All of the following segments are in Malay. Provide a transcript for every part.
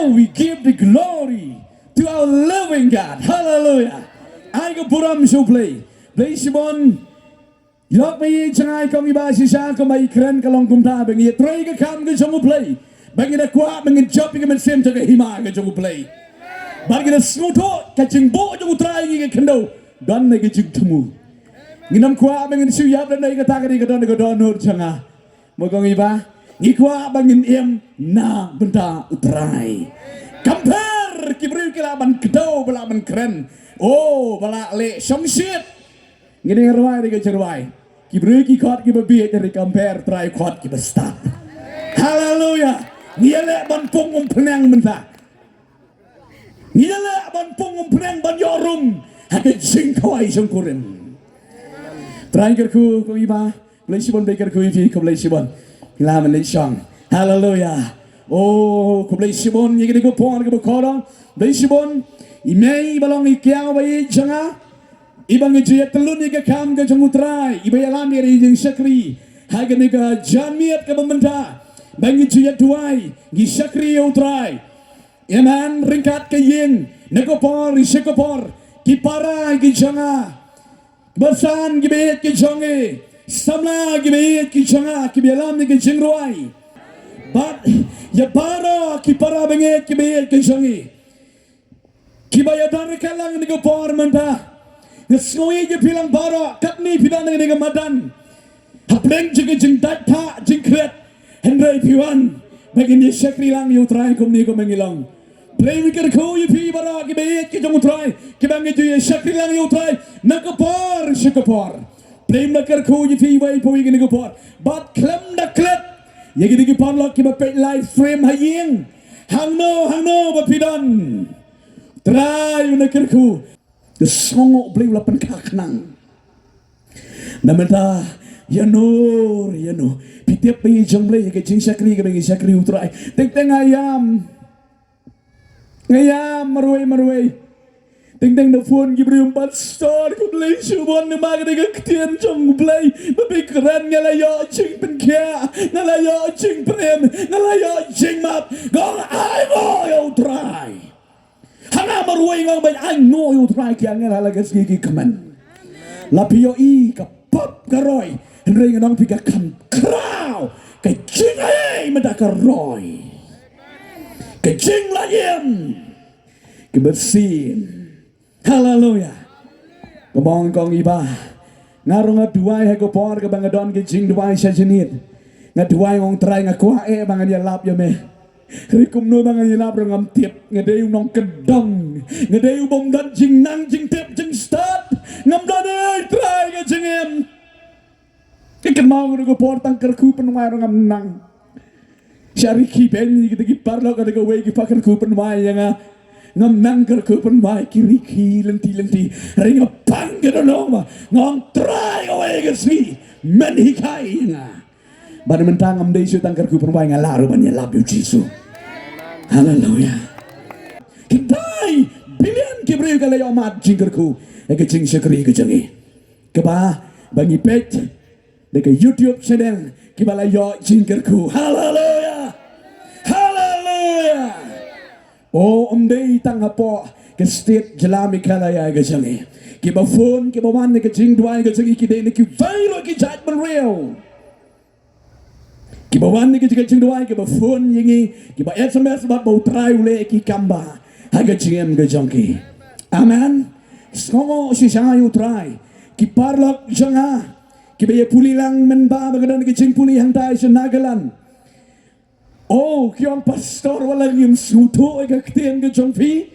Oh, we give the glory to our living God. Hallelujah. I go put on show play. Play Simon. Yok mi changai kong iba si sa ko mai kren kalong kumta bengi try ka kam ka jong play. Bengi da kwa bengi job ka men sem ta ka hima ka jong play. Bagi da smuto ka jing bo jong try ka kendo. Don na ka jing tumu. Nginam kwa bengi su yap da ka ta ka don nur changa. Mo kong iba ngi kwa bengi em na benda utrai. Compare kibru kila ban kdo bala ban kren. Oh bala le som shit. Ngini ngarwai ka cerwai. Kibru ki kot ki babi dari compare try kot ki start. Hallelujah. Niele ban pung penang menta. Niele ban pung penang ban yorum. Hake jing kawai jong kurin. Try kerku ko iba. Blesibon baker ku ifi ko blesibon. Laman le song. Hallelujah. Oh ko blesibon yegi ko pon ko kodong. Blesibon imei balong ikiao bai janga. Ibang ijaya telun iga kam ke jengutrai iba yalam iri jeng syakri haga niga jamiat ke bemenda bang ijaya duai gi syakri utrai yaman ringkat ke yin negopor isekopor kipara gi janga bersan gi beit gi jonge samla gi beit gi janga ki yalam ni gi jengruai bat ya para kipara benget gi beit gi jonge kibaya dar kalang negopor menta Ngesnoi je bilang bara katni pidana dengan madan hapleng jeng jeng data jeng kret Henry piwan bagi ni syakri lang yu try kum ni kum mengilang play wicker ko yu pi bara ki beit ki jong try ki bang ju syakri lang yu try nakapor syakapor play nakar ko yu pi wai po wi gapor bat klem da klet ye gi gi pon lok ki ba pet live frame hayeng hangno ba pidan try nakar ko Songo beli lapan kaknang. Namenta ya nur Pitiap pergi jomble ke jing syakri ke bagi syakri utrai. Teng ayam marwai. Teng the phone gibri umpat star ku beli subon ni mag de ketian jong beli. Babi keren ngalayo jing penkia, ngalayo jing prem, ngalayo jing map. Gong ai mo utrai. Hana marwai ngang bay I know you try ki angel halagas gigi kaman. Lapio I ka pop karoy. Henry ngang pika kam kraw. Kay jing ay madakaroy. Kay jing layem. Kebersin. Hallelujah. Kemong kong iba. Ngarong ngaduay hego por ke bangadon ke jing duay sa jenit. Ngaduay ngong try ngakwae bangan ya lap ya me. Rikum no bangan yilap ngam tiap ngadayu nong kedong ngadayu bom dan jing nang jing tiap jing start ngam dan try ga jingem ikan mau ngo portang kerku penwai ngam nang syari ki ben gitu ki parlo ka de we ki pakar ku penwai nga ngam nang kerku penwai kiri ki lenti ring pang gitu no ma ngam try ga we ga si men hikai nga bad mentang ngam dei su tang kerku penwai nga laru ban yalap yu jisu. Hallelujah. Kedai bilion kibriu kala yo mat jingkerku ke jing syakri ke jangi. Keba bagi page dekat YouTube channel kibala yo jingkerku. Hallelujah. Hallelujah. Oh umdei tang apo ke state jalami kala ya ke jangi. Kiba phone kiba wan ke jing duai ke jangi kidai ne ki vailo ki judgment real. Kiba wan ni kita jing doai kiba phone yingi kiba SMS bat bau try ule ki kamba haga jingem ke jongki. Amen. Songo si sanga yu try ki parlok janga kiba ye puli lang menba bagadan ki jing puli hantai senagalan. Oh kiong pastor wala ngim suto ke ktien ke jongpi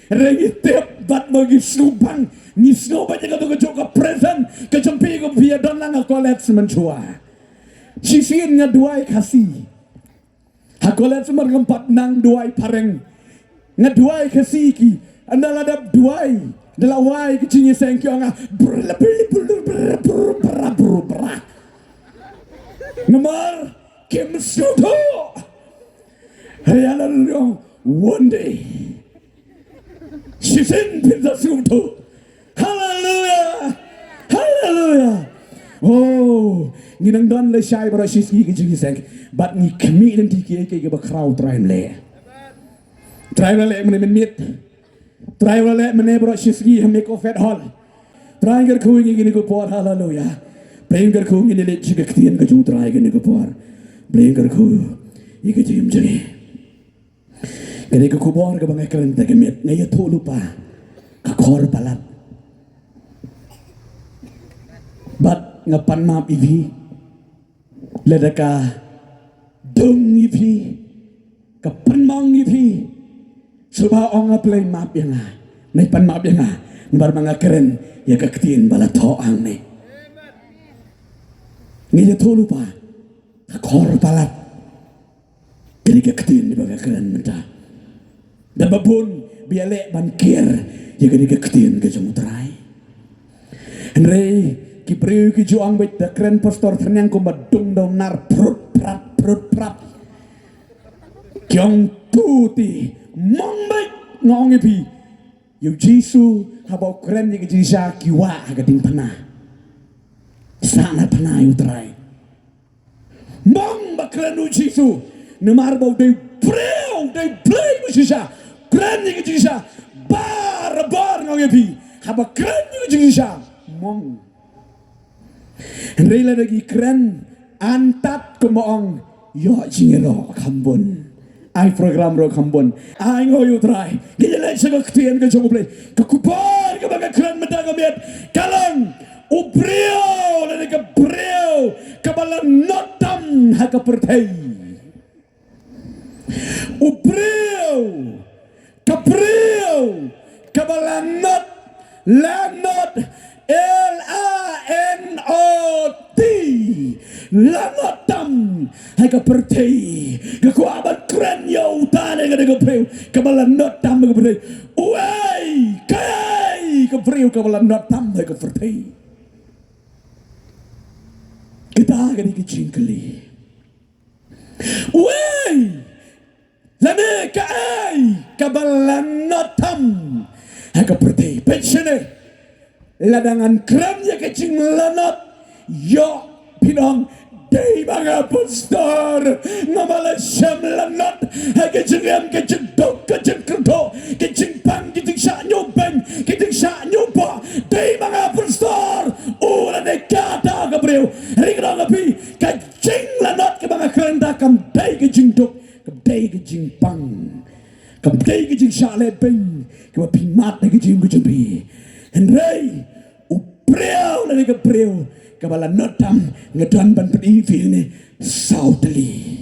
regi tep bat bagi subang ni snoba jaga to ke joka present ke jongpi ko via don lang kolet sementua. Sisiin nga duay kasih. Hakolet semerempat nang duay pareng. Nga duay kasih ki. Anda ladap duay. Dalaway kecingnya sengkyo nga. Ngemar kim suto. Hayalan yung one day. Sisin pinsa suto. Hallelujah. Hallelujah. Oh, nginang don le shay bara shiski ki jigi sek, but ni kami nanti ki ke ba crowd train le. Try wala men mit. Try wala men bro shisgi hame ko fet hall. Try gar khu ngi ni ko por hallelujah. Praying gar khu ngi le chik ktien ka jung try ngi ko por. Praying gar khu i ka jim jani. Kani ko kubor ka bang ekran ta kemet ngai tho lupa. Ka khor palat. Bat ngapan map ivi. Ledaka dung ivi. Kapan mang ivi. Suba ong play map yang nga. Nay pan map yang nga. Bar mga keren ya kaktiin bala toang ni. Ngayon tolo pa. Kakor palat. Kini kaktiin di baga keren menta. Dababun biale bankir ya kini kaktiin ka jumutray. Henry kipriu ki juang bet da keren pastor ternyang kumbadung daw nar prut prap. Kyong tuti mong bet ngong ipi. Yu Jisu habau keren ni Jisa kiwa gading panah. Sana panah yu terai. Mong bakren yu Jisu nemar bau day play Jisa. Keren ni Jisa bar ngong epi. Habau keren ni Jisa mong. Henry lagi keren antat kemoong yo jingero kambon. Ai program ro kambon ai ngoyu try gile sa kaktian ka jogo play kakupar ka baga kran madaga met kalang ubrio le ka brio kabalan notam ha ka pertei ubrio kaprio kabalan not lanot LANOT lanotam hay ka pertei ka kuabat kren yo tane ka ka preu ka balanotam ka pertei uai kai ka preu ka balanotam hay ka pertei kita ka di kicingkeli uai lame ka ai ka balanotam hay ka pertei pensione ladangan krennya kecing lanot yo pinong day mga pastor nga malasyam lanot kecing yam kecing dog kecing kerdo kecing pang kecing sa nyubeng kecing sa nyuba day mga pastor ulan ay kata kabriw ringrang api kecing lanot ka mga krenda kam day kecing dog kam day kecing pang kam day kecing sa lebeng kam pimat na kecing kucumbi Henry uprew na ka prew kabala notam ngadan ban pedivi ni sauteli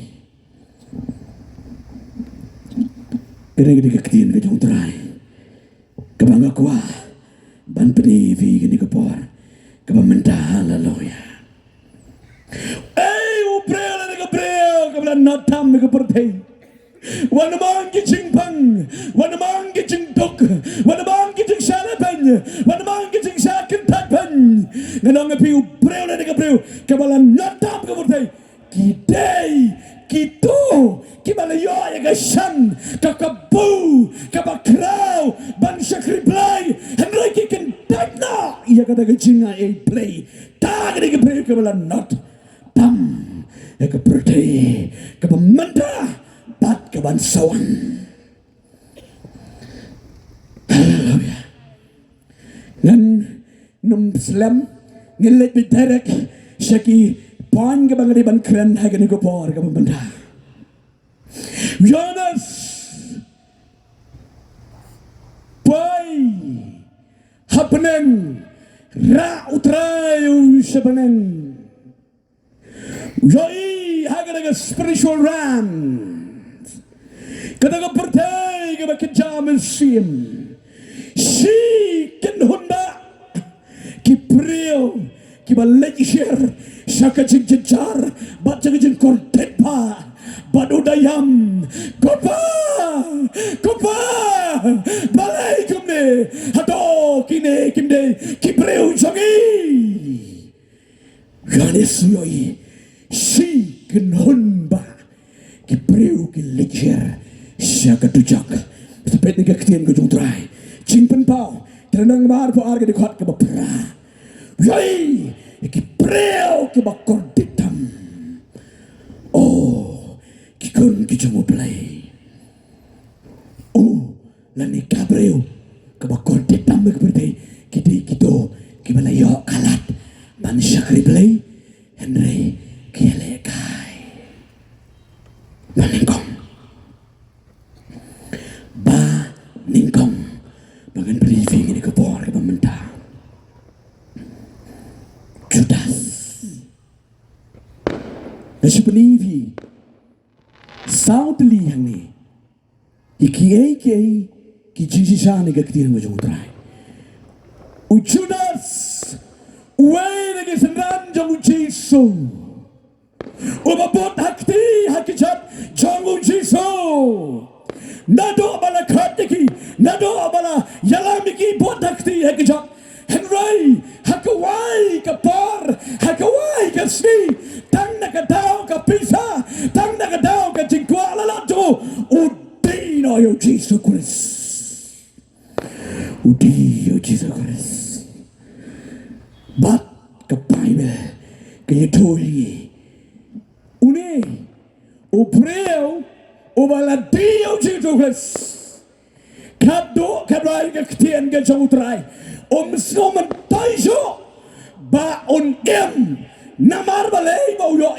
kene gede kaktiin ka jong try kabanga kwa ban pedivi gini kapor kabamenta hallelujah uprew na ka prew kabala notam ka pertei wanamang kicing pang, wanamang kicing dok, wanamang kicing salapan, wanamang kicing sakin tapan. Nganong api ubreo na nagabreo, kabalan natap kaburtay. Kidey, kito, kimalayo ay agasan, kakabu, kabakraw, bansa kriplay, Henry kikindag na, iya kadagajing ay play. Tagad nagabreo kabalan not, tam, nagabreo, kabamanda, bat kebansawan. Haleluya. Ngan num slam ngelet biterek syaki pan ke bangade ban kran ha gani ko por ka banda. Jonas boy happening ra utrayu sebeneng. Yoi ha gani spiritual ram. Kataga pertai ke bakijam sim si ken honda ki prio ki balejir saka jingjar baca jing kontet pa badudayam kopa balai kumne hato kine kimde ki prio jangi ganes yoi si ken honda ki prio ki lejir siya katujak sepet ni kaktian ko jung try chingpan pao terenang mahar po arga dikot ke bapra yoi iki preo ke bakor ditam oh kikun ki jung play Lani Gabriel kabakor titam berpertai kiti kito kibalayo kalat ban syakri belai Henry kielekai maningkong ba ningkong bangan briefing ini kepor ke pemerintah Judas nasi penivi sautli yang ni iki ki jisisani ka kitiran mo jumutray u Judas uway na kisanran jang u Jisu u mabot hakti hakichat jang u Jisu nado abala khatiki nado abala yalamiki bot hakti hakichat Henry hakawai kapar hakawai kasni tang nakadaw ka pisa tang nakadaw ka jingkwala lato Udino yo Jesus Christ. Udio Jesus Christ. Bat ke Bible ke tuli. Une o preo o baladio Jesus Christ. Kado kabrai ke ketien ke jamutrai. Somen taiso ba on namar balai bau yo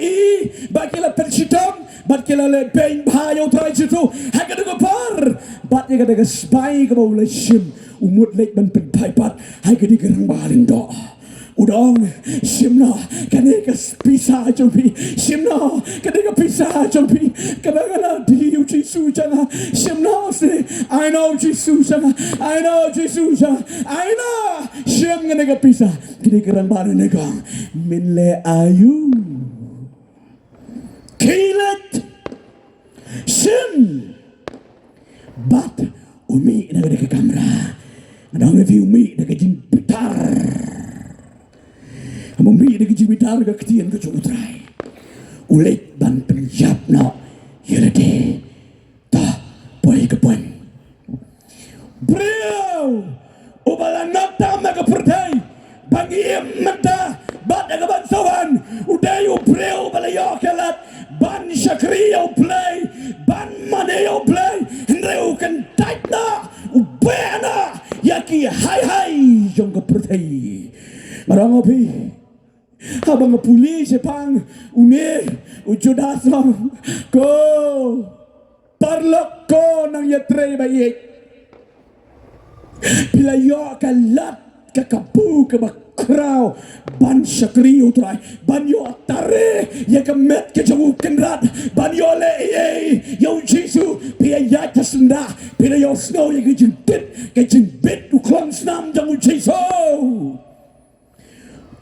bakila persitam bakila le pain bhayo trai chitu hakada ko par bat ye kada spai ka bau le shim umut lek ban pen pai pat hakadi gerang balin do udong shimna kane ka pisa chopi shimna kane ka pisa chopi kada kana di uchi su chana shimna se I know Jesus chana I know Jesus chana I know shim kane ka pisa kane gerang balin ne ka min le ayu kilat sin bat umi na ka kamera adang view umi na ka jin pitar Mumi de gibitar ga ketien ke jutrai. Ulet ban penjap no yelade. Ta boy ke pon. Brio ubala nata mega pertai. Bangi mata bat ga ban sawan. Udai brio bala yokelat ban shakriyo play ban maneo play. Hendreu kan taitna ubena yaki hai jong ke pertai. Marang opi habang pulis sepang une Judas ko parlok ko nang yatre baik bila yo kalat kakapu ke bakrau ban syakri utrai ban yo tare ya kemet ke jauh kenrat ban yo le yo Jisu pia ya tasenda pia yo snow ya ke jimbit uklam snam jang Jisu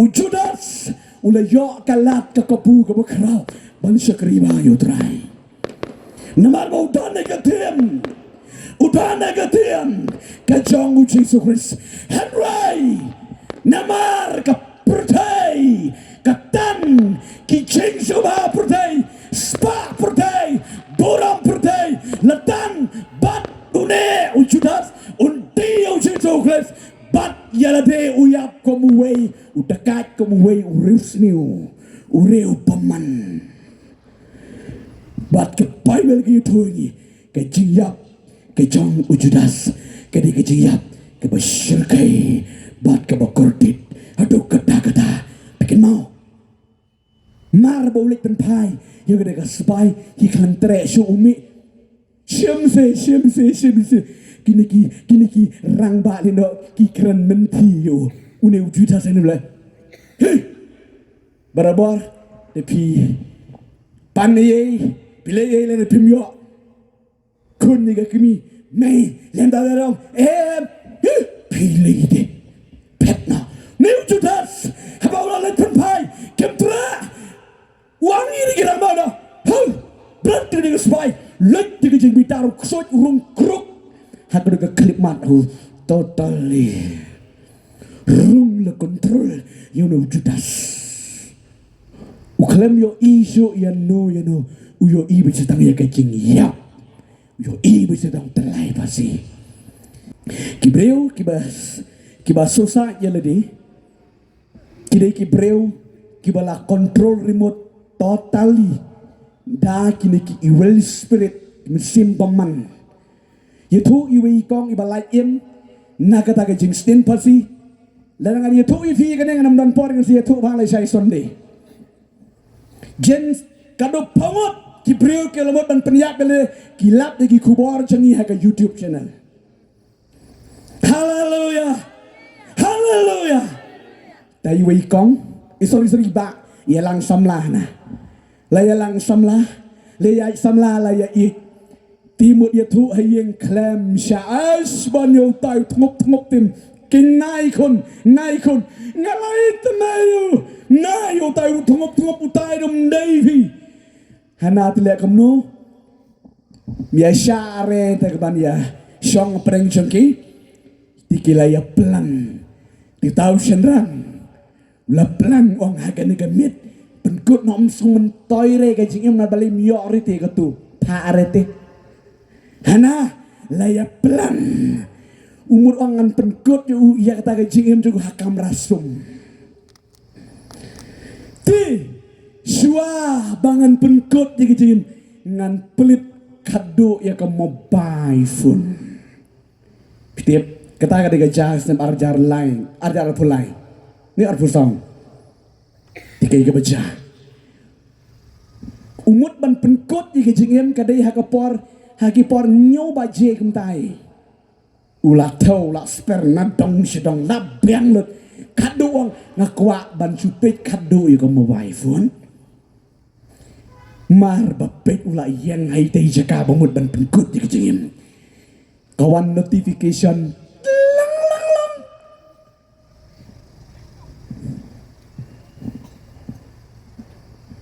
Judas ula yo kalat ka kapu ka bakraw ban syakri ba yo try namar mo udan negatim ka jong Jesus Christ Henry namar ka pertai ka tan ki Jesus ba pertai spa pertai boram pertai latan bat une Judas unti Jesus Christ bat yalade uyap komuway udakat komuway ureusniu ureu paman bat ke Bible ke tuhi ke jiyap ke jong Judas ke di ke jiyap ke basyirkai bat ke bakordit aduh kata bikin mau mar baulik penpai yang ke spy hiklan tre syu umi syemse kini ki rang ba lindo ki keren menti yo une Judas ini bela hey barabar depi panye pilih le pimyo kun ni kimi mai lenda dalam pilih de petna new Judas habawla le penpai kemtra wangi ni kira mana hey berarti ni spy lek di jeng bitar kusut urung kruk hakku dekat klip mathu totally rung le control you know Judas uklem yo isu ya no uyo i bersetang ya kecing ya uyo i bersetang terlai pasti kibreu kibas susah ya ledi kidai kibreu kibala control remote totally da kini ki evil spirit mesin paman Yetu iwi kong ibalai im nakata ke jing stin pasi. Langan yetu ifi kene ngam dan por ngi yetu bang lai sai sonde. Jen kado pamot ki brio ke lemot ban penyak bele kilap de ki kubor changi ha ka YouTube channel. Hallelujah. Hallelujah. Tai iwi kong isori ba yelang samlah na. Layalang samlah, layai samlah layai timut yetu hayeng klem syaas banyo tai tengok tim king nai kun ngalai nayo tai tengok utai dum Davy hana tile kamno mia syare te kabania syong preng chongki tikilaya plan di tau senrang la plan ong hagan gamit penkut nom sung toire ka jingim na bali miori te katu ta arete hana laya plan umur angan penkut yu ya kata ka jingim juga hakam rasum ti syua bangan penkut di jingim ngan pelit kado ya ka mobile phone tiap kata ka diga jas nem arjar lain arjar pulai ni arpu song tikai ka baca umut ban penkut di jingim kadai hakapor hagi por nyoba je kumtai ulah tau la sperna dong sedong la biang lut kado wong ngakwa ban supit kado yu ko mobile phone mar bapet ulah yang hai tei jaka bamut ban penkut di jingim kawan notification lang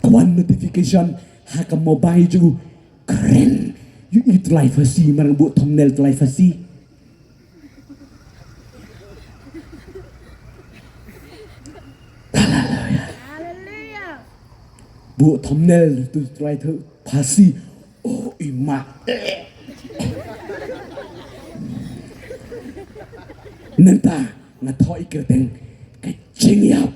kawan notification haka mobile ju keren you eat life hasi marang buat thumbnail life hasi haleluya buat thumbnail tu life hasi oh imak nanta ngathoi kerteng kecing yap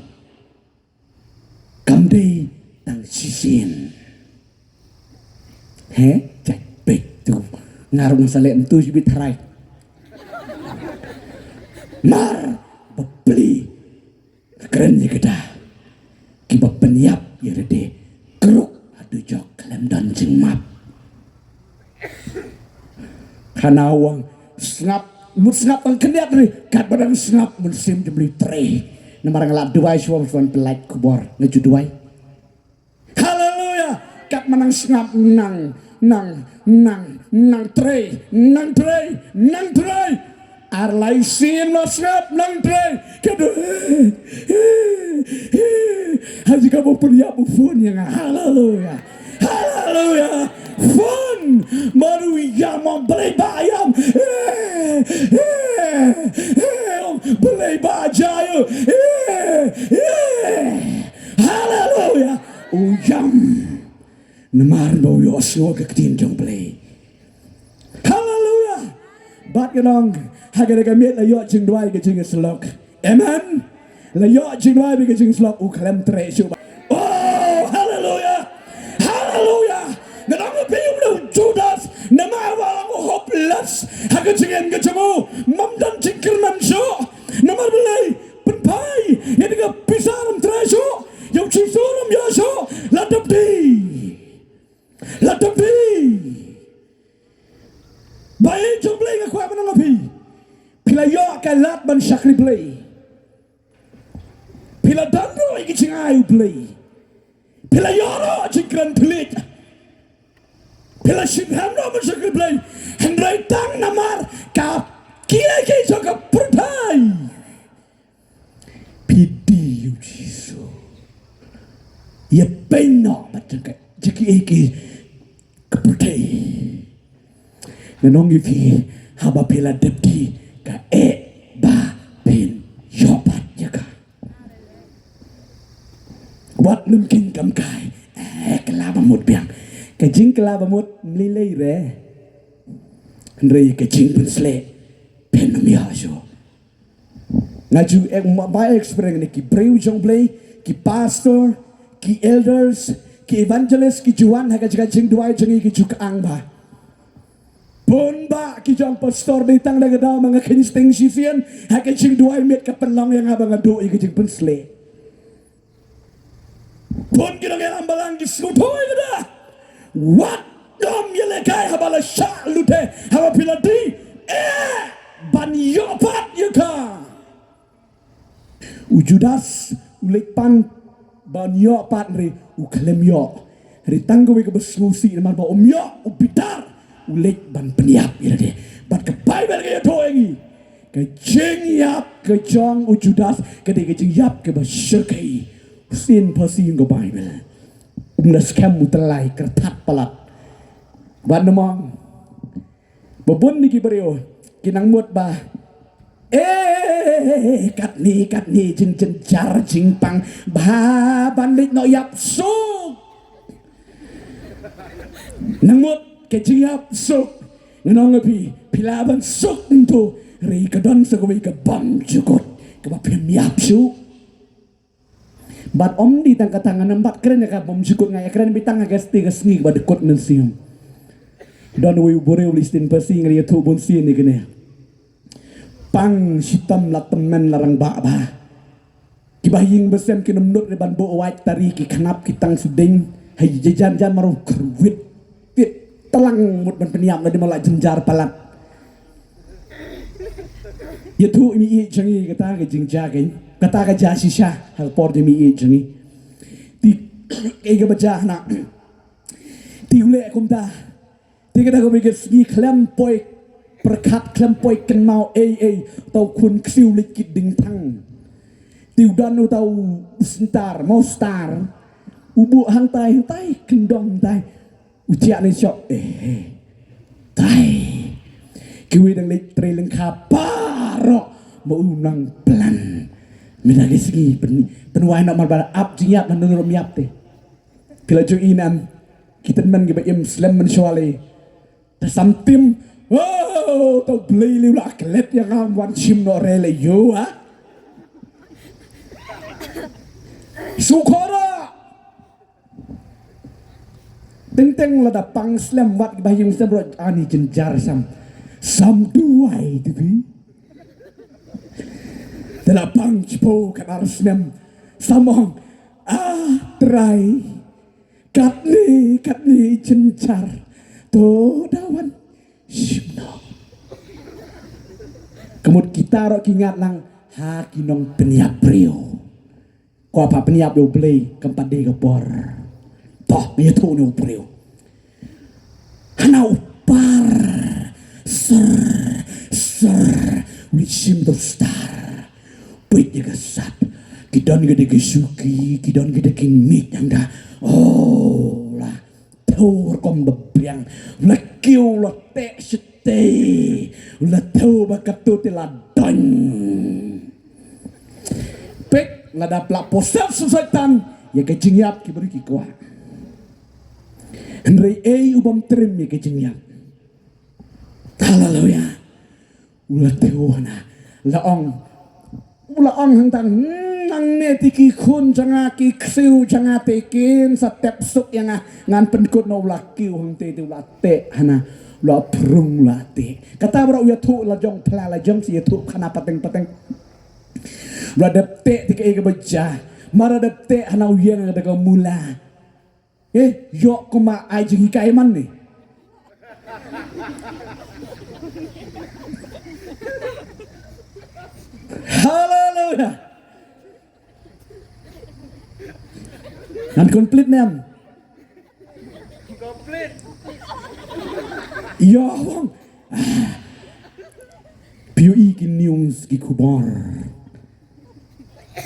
kamdei tang sisin he cek tu ngarung salek tu bit harai mar beli keren ni kita kiba peniap ya de keruk adu jok klem dan jengmap kana wang snap mut snap ang keniap ni kat badang snap mun sim beli tray namarang la duai suam pelait kubor ngeju duai haleluya kat manang snap nang tray arlai sin no snap nang tray kado haji kamu punya phone yang haleluya phone baru ya mau beli bayam beli bajayo haleluya uyam namar do yo aslo ke tin jong play hallelujah bat genong hagere gamit la yo jing dwai ke jing slok amen la yo jing dwai ke jing slok u klem tre shu oh hallelujah ngadang pe u Judas namar wala hopeless hagere jing ke jamu mamdan jingkir mamsho namar belai penpai ya diga pisaram tre shu yo chisurum yo sho la tapi baik jom play ke kuat menang api pila yo akan lat ban syakri play pila dando iki cingai play pila yoro cikran pelit pila shibham no ban syakri play hendrai tang namar ka kia ke joka pertai pidi yu jisu ya peno batang jeki eki kepertai nanong ifi haba pela depti ka ba pin yobat jaka wat mungkin kam kai kelaba mut biang ka jing kelaba mut mlilei re andre ka jing pun sle pen mi ajo ngaju ek ba experience ni ki breu jong play ki pastor ki elders ki evangelist ki juan ha ka jing duai jing ki juk ang ba Pun ba kijang pastor ditang daga daw mga kinsting sisian hakin sing duay met kapelong yang abang ado ikijing pensle. Pun kita yang ambalang disutoy kada. What dom yelekay habala sya lute haba pilati ban yopat yuka. Ujudas ulekpan ban yopat re uklem yo. Hari tanggawi ke beslusi naman ba yo ubitar ulek ban peniap ira de. Bat ke Bible ke to engi. Ke jing yap ke jong ujudas ke de ke jing yap ke basyirkai. Sin pasin ke Bible. Umnas kamu telai kertat palat. Ban namang. Babun ni kibaryo kinang mut ba. Kat ni jing jar jing pang ba ban lik no yap suk. Nangut ke jing yap suk. Nganong api pilaban suk nto rei kadon sa gawi ka bam jukot ka piam yap suk. Bat om di tang katangan empat keren ya bom jukot ngai keren bitang agas tiga sni ba dekot nan siam. Dan we bore ulistin pasi ngri tu bon sien ni kene. Pang sitam la temen larang ba ba. Kibaying besem kinemnut re ban bo white tari ki kanap kitang suding hai jajan maru kerwit tit telang mut ban peniam la di malak jenjar palat. Ya tu mi i jangi kata ke jingja ke kata ke jasisha hal por de mi i jangi. Ti ega baca na. Ti ule kumta. Ti kata ko mikir segi klempoi perkat klempoi kenau tau kun ksiu likit ding tang. Ti udan tau sentar mau star. Ubu hantai kendong tai. Ujian ni syok tai. Kiwi dang lek trailing kaparo mau unang plan. Minagi segi penuai nak malbara up jiap dan nurut miap te. Kila jo inam kita men giba im slam mensyuali. Tersamtim tau beli liu lah kelet yang am wan sim no rele yo ha. Sukora. Teng lada pang slam wat bayung sebrot ani jenjar sam duai tibi. Dalam pang cipo kanar slam samong try kat ni jenjar to dawan simno. Kemud kita rok ingat lang ha kinong peniap brio. Ko apa peniap do beli kempat de gapor. Toh dia tu ni brio. Hana upar ser wisim to star. Pwit dia kesat. Kidon gede kesuki, kidon gede kimit yang dah. Oh lah, tahu kom bebiang, lekiu lah tek sete, lah tahu bakat tu teladon. Pek lah dah pelak posel sesetan, ya kejingyap kiberi kikuat. Henry ubam trim ya kejingyap. Haleluya, ulah tahu na, laong hangtang nang netiki kun janga ki ksiu janga tekin satep suk yang ngan penkut no lakiu hang te tu late hana la prung late kata bro ya tu la jong pla la jong si tu kana pateng radap te tika ega baja maradap te hana uyang ada ka mula yo kuma ai jingi kai man ni haleluya. Dan komplit nem. Komplit. Ya bang. PUI ki news ki kubar.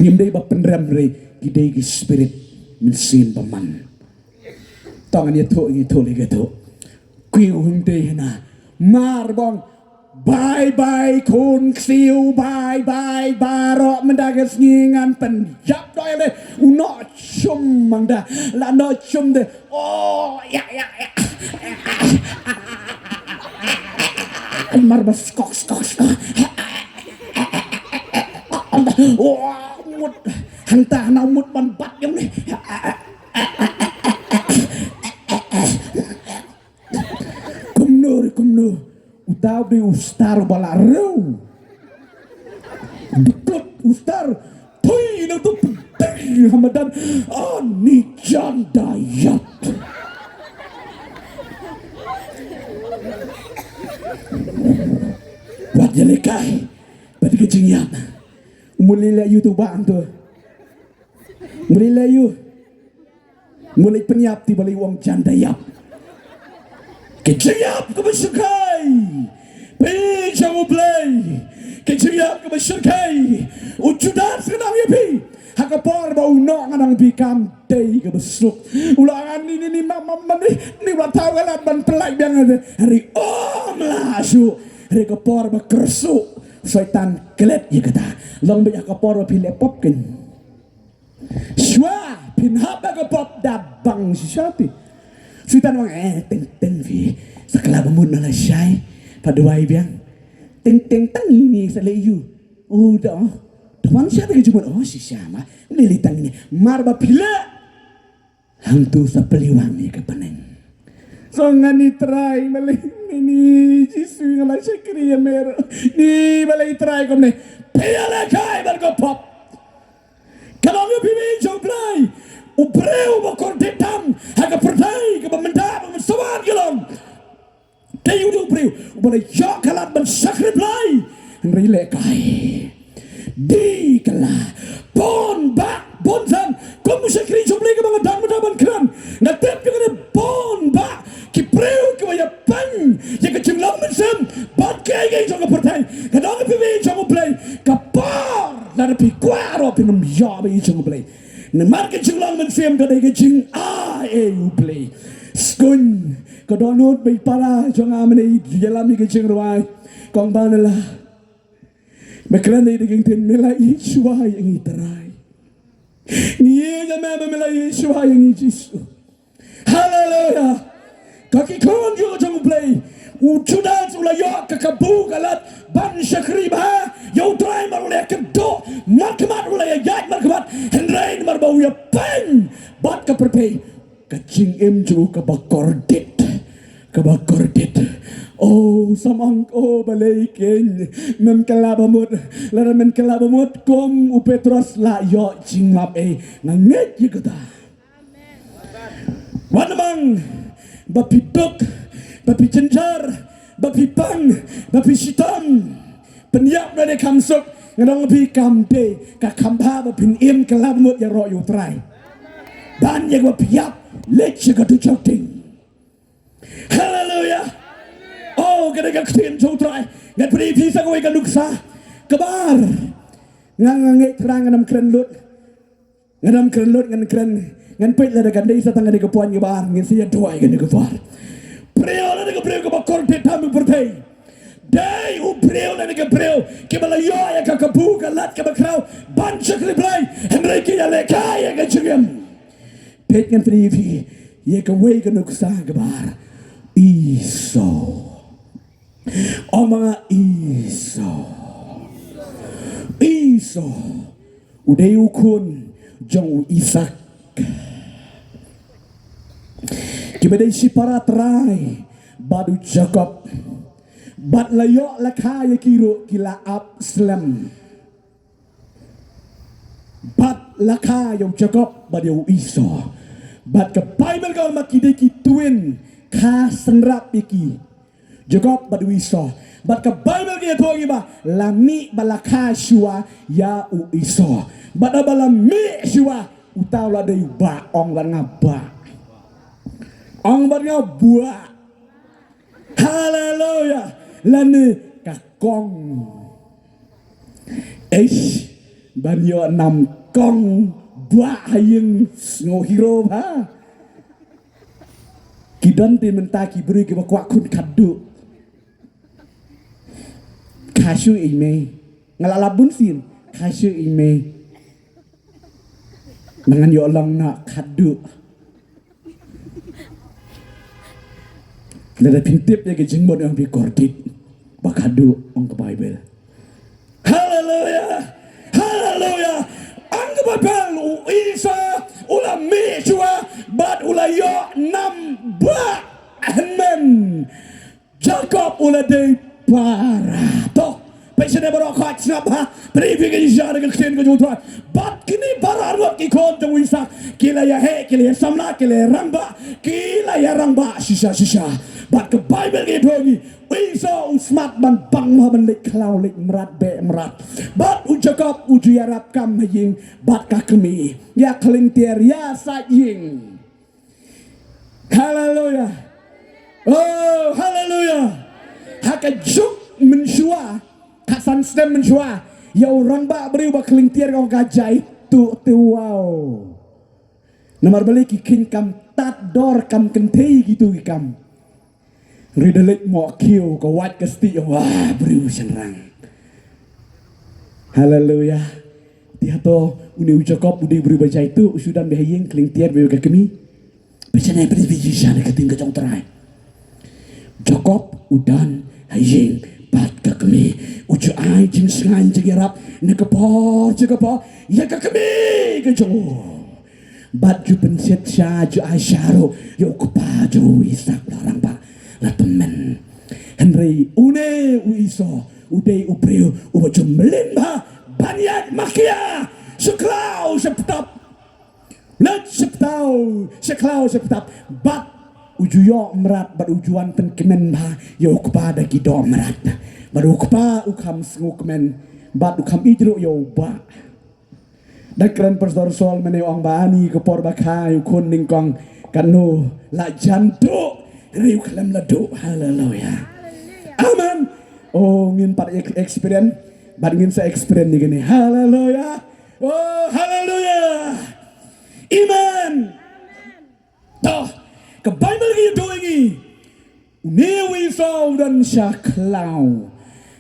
Ngimdai ba penrem re gidai ki spirit mesin paman. Tangan ya to ngi to lagi to. Kuiu hungte na. Mar bang. Bye kun ksiu bye baro mendagas ngingan penjap doy le uno chum mangda la no chum de oh ya marbas skok oh mut hanta na mut man bat yang ni kumno Utau di ustar balareu. Dekut ustar. Tui na tu penting Hamadan. Ani jandayat. Buat jelekai. Pada kecingyan. Mulai layu tu bang tu. Mulai layu. Mulai penyap ti balai wang jandayap. Kecingap ke bersyukai. Pijang ublay. Kecingap ke bersyukai. Ujudan senang ya pi. Hakapor bau nok nganang pi kamtei ke besuk. Ulangan ni mama ni ulah tahu kan ban pelai biang hari om lah su. Hari kapor ba kersuk. Syaitan kelet ya kata. Long be hakapor pi lepop kan. Shwa pin hab kapop dabang si syati. Syaitan wang teng vi sakala bamud na syai paduai biang teng tang ini selayu oh dah dewan siapa ke cuma oh si sama lili tang ini marba pila hantu sapeliwang ni ke panen so ngani try malay ni jisu ngalai sekri ya mer ni malay try kom ne pila kai barko pop kalau ngi piwi joblay ubreu bakor detam haga pertai ke bemenda bersawar gelong tayu do ubreu boleh jak kalat ben sacrifice rile kai di kala bon ba bonsan kom sakri joblay ke bangadan medaban kran ngatep ke ne bon ba ki preu ke ya pan ya ke jenglam mensem bat ke ge jong pertai kadang piwi jong play kapar na pi kwaro pinum ya be jong play na market jenglang mensem kadai ke jeng play skun kadonot bay para jong amane yalami ke jeng ruai kong banala makran dai ding tin mela ishwa yang itarai ni ya mama mela ishwa yang jisu haleluya kaki kon jo jong play ujudan ula yok ke kabu galat ban syakriba yau try marule kedo markemat ula ya yat markemat hendrain marbau ya pen bat ke perpei kacing emju ke bakordit oh samang oh balikin mem kalabamut lara men kalabamut kom upetros la yo jingmap nanget ye kata wanamang bapidok bapi cenjar, bapi pang, bapi sitam, penyak dari kamsuk, ngadong bapi kamde, kakampa bapi im kelamut ya roh yutrai, ban yang bapi yap, leceh katu joting, haleluya, oh kadang kadang yutrai, ngat beri pisah kau ikan duksa, kebar, ngangai terang ngadam keren lut, ngan keren, ngan pet lah dekat desa tangga dekat puan kebar, ngan siya dua ikan dekat kebar. Preo na nagpreo ka bakor tetami pertay. Day upreo na nagpreo ke malayo ya kakabu kalat ka bakraw bancha kliblay Henry ki ya lekay ka chugam. Pet kan privi ye ka way ka nuksa gabar. Iso. O mga iso. Uday ukun jong Isak. Kibadai si para terai badu Jacob bat layok lakaya kiro kila Absalom bat lakaya Jacob badu Esau bat ke Bible kau makide ki twin ka senrap iki Jacob badu Esau bat ke Bible ki to ba lami balaka shua ya Esau bat balami shua utaula dei ba ong lan ngaba ong barnya buah haleluya lani kakong barnya nam kong buah hayeng ngohiro ba kidan ti mentaki beri ke bakwak kun kadu kasyu ime ngalalabun sin kasyu ime mangan yo long nak kadu Lada pintip ya ke jengbot yang bikordit bakadu ong ke Bible. Haleluya, haleluya. Ang ke Bible Isa ula mejua bat ula yo nam ba amen. Jacob ulade para to Passion ever caught snap ha Briefing is yard and clean go to But kini para what ki kon to wisa Kila ya he kila ya samla kila ya ramba Kila ya ramba shisha But the Bible ke thogi Wisa usmat ban bang ha ban lek klau lek merat be merat But u Jacob u ju yarap kam ying But kakemi ya kelintier ya sa ying Hallelujah Oh hallelujah Haka juk menshua Kasan stem menshua Ya orang ba beri ba kelintier kau gajai tu wow Nomor balik kikin kam tat dor kam kentei gitu kam Ridelik mo kiu ko wat kesti wah beri senrang Haleluya Dia to uni Jacob udi beri baca itu sudah behayeng kelintier beu kami Becana beri biji sana keting ke jong terai Jacob udan hayeng bat kami uju ai jing sengai jegirap nekepor ya kami ke jong bat ju penset sya ju ai syaro yo kepa ju isak larang pa la temen Henry une uiso ude ubreu ubaju melimba banyak makia seklau septap let seklau septap bat ujuyo merat bat ujuan pen kemen ba yo kepada gido merat baru kepa ukam sengu kemen bat ukam idru yo ba dakran pastor sol mene ong bani ke por bakai kun ningkong kanu la jantu riu kalam ladu haleluya amen oh ngin pat experience bat ngin sa experience ni gini haleluya oh haleluya amen toh ke Bible ki doing ni Newi saw dan syaklau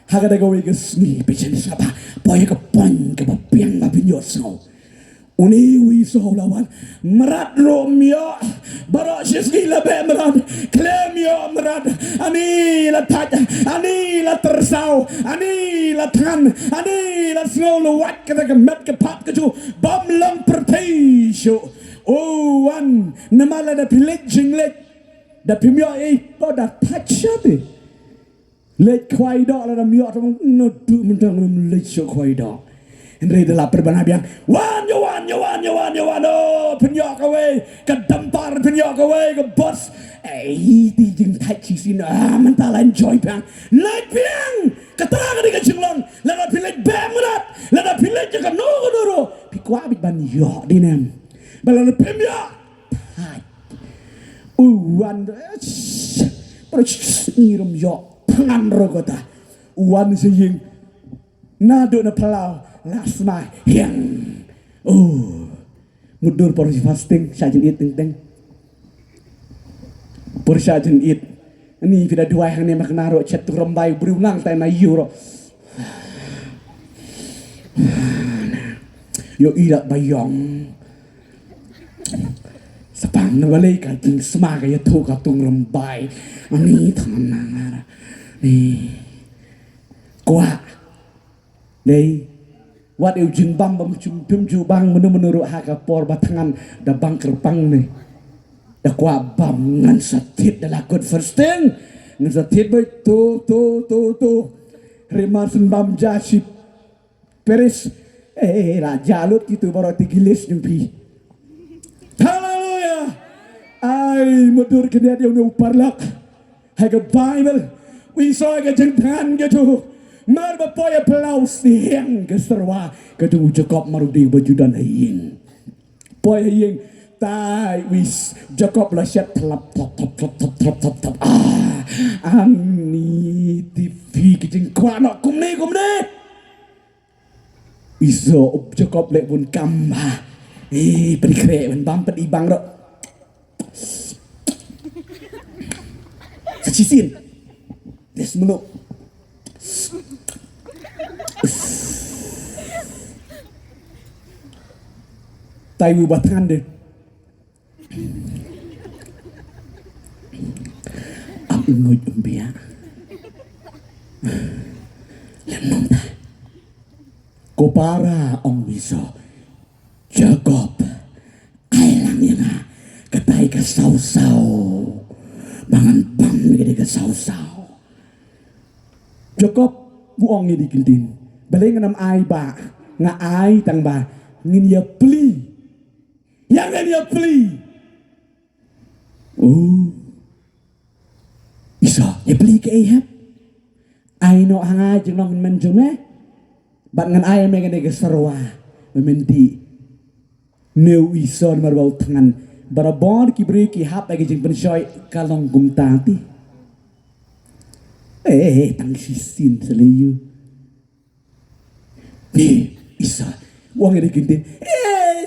Haga da gawe gesni Pechen sapa Poya ke pon ke papiang mapinyo saw Unewi saw lawan Merat romyo Barok syesgi labe merat Klemyo merat Ani la taj Ani la tersau Ani la tan Ani la snow luwat Kata ke met ke pap ke ju Bam lang pertaisyo Oh one namala da pilet jinglet da pimyo po da touch ate let kwai do la da myo tong no du mentang let so kwai do Henry de la perbanabian wan yo wan oh pimyo ka we ka dampar pimyo ka we ka boss di jing touch sin mental enjoy bang let piang katara ka jinglong la da pilet bamrat la da pilet ka no doro pikwa bit ban yo dinem Balana pemya, uwan, irum yo, pangan rogota, uwan seying, nado na palau, last night, yang, mudur por fasting, sajen it ting, por sajen it, ini tidak dua yang ni maknaro, cetuk rembai berulang tay na euro, yo irak bayong. Sepang na walay ka ting smaga ya to ka tung rambay ani taman na ni kwa nei wat eu jing bam bam chum pim ju bang menuru ha ka por batangan da bang kerpang ni da kwa bam ngan satit da lakot first thing ngan satit boy to remarsen bam jasip peris raja lut gitu baru tigilis nyumpi Ay, mudur kena dia unu parlak. Haga Bible, we saw ga jengtan gitu. Mar bapoya pelaus dieng ke serwa kedu Jacob marudi bajudan haying. Poya haying tai wis Jacob la set tlap top. Ani TV kijing kwana kumne. Iso Jacob lek pun kamba. Perikre ban bampet ibang ro. Sacisin des meluk tai wi batangan deh am ngoj umbia lemong ta ko para ong wiso Jacob ailang yang katai ka saw bangan bam gede ka saw Jacob buong ini kintin. Balik nganam ai ba, nga ai tang ba, ngin ya pli. Yang ngin ya pli. Oh. Isa, ya pli ke Ahab. Ai no hanga jeng nong men jeng me. Bat ngan ai me ngene ke sarwa. Mementi. Neu isa marbau tangan. Barabon ki beri ki hap lagi jeng pensoi kalong gumtati. Tang sisin selayu. Ni isa wang ini kintin.